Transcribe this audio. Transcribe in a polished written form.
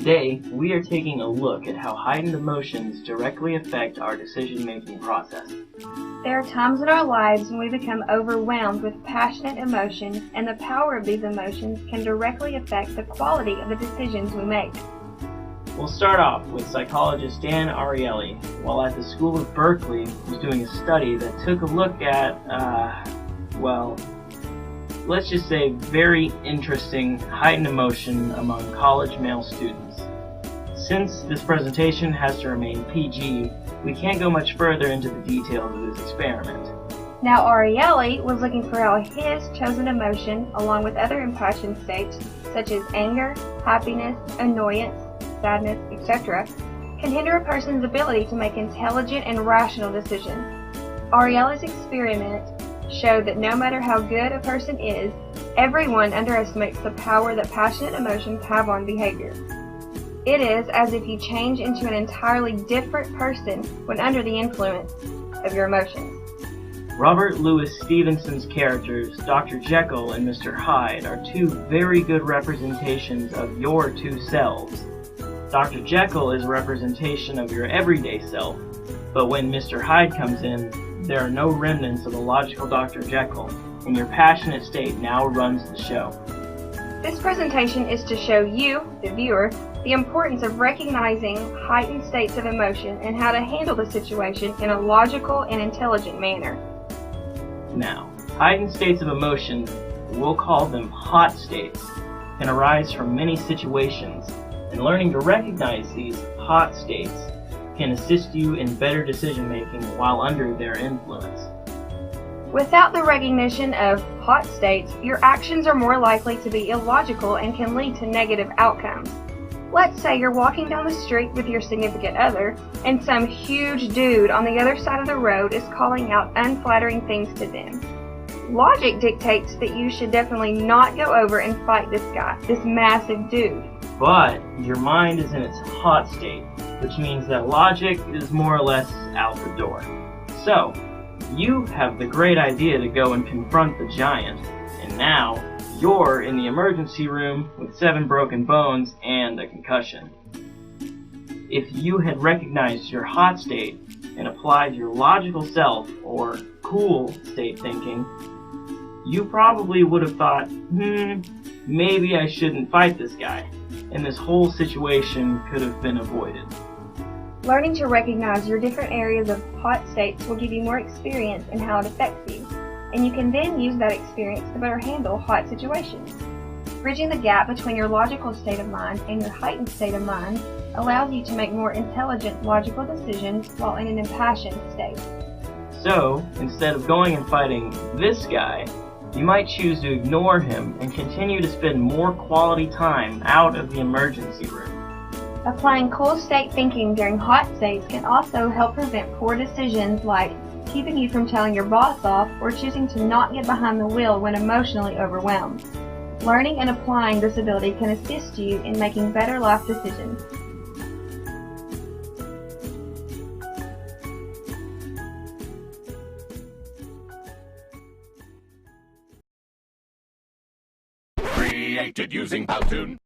Today, we are taking a look at how heightened emotions directly affect our decision-making process. There are times in our lives when we become overwhelmed with passionate emotions, and the power of these emotions can directly affect the quality of the decisions we make. We'll start off with psychologist Dan Ariely, while at the School of Berkeley, was doing a study that took a look at, let's just say very interesting heightened emotion among college male students. Since this presentation has to remain PG, we can't go much further into the details of this experiment. Now, Ariely was looking for how his chosen emotion, along with other impassioned states such as anger, happiness, annoyance, sadness, etc., can hinder a person's ability to make intelligent and rational decisions. Ariely's experiment showed that no matter how good a person is, everyone underestimates the power that passionate emotions have on behavior. It is as if you change into an entirely different person when under the influence of your emotions. Robert Louis Stevenson's characters, Dr. Jekyll and Mr. Hyde, are two very good representations of your two selves. Dr. Jekyll is a representation of your everyday self, but when Mr. Hyde comes in, there are no remnants of the logical Dr. Jekyll, and your passionate state now runs the show. This presentation is to show you, the viewer, the importance of recognizing heightened states of emotion and how to handle the situation in a logical and intelligent manner. Now, heightened states of emotion, we'll call them hot states, can arise from many situations, and learning to recognize these hot states can assist you in better decision-making while under their influence. Without the recognition of hot states, your actions are more likely to be illogical and can lead to negative outcomes. Let's say you're walking down the street with your significant other, and some huge dude on the other side of the road is calling out unflattering things to them. Logic dictates that you should definitely not go over and fight this guy, this massive dude. But your mind is in its hot state, which means that logic is more or less out the door. So, you have the great idea to go and confront the giant, and now you're in the emergency room with 7 broken bones and a concussion. If you had recognized your hot state and applied your logical self, or cool state thinking, you probably would have thought, maybe I shouldn't fight this guy, and this whole situation could have been avoided. Learning to recognize your different areas of hot states will give you more experience in how it affects you, and you can then use that experience to better handle hot situations. Bridging the gap between your logical state of mind and your heightened state of mind allows you to make more intelligent, logical decisions while in an impassioned state. So, instead of going and fighting this guy, you might choose to ignore him and continue to spend more quality time out of the emergency room. Applying cool state thinking during hot states can also help prevent poor decisions like keeping you from telling your boss off or choosing to not get behind the wheel when emotionally overwhelmed. Learning and applying this ability can assist you in making better life decisions. Created using Powtoon.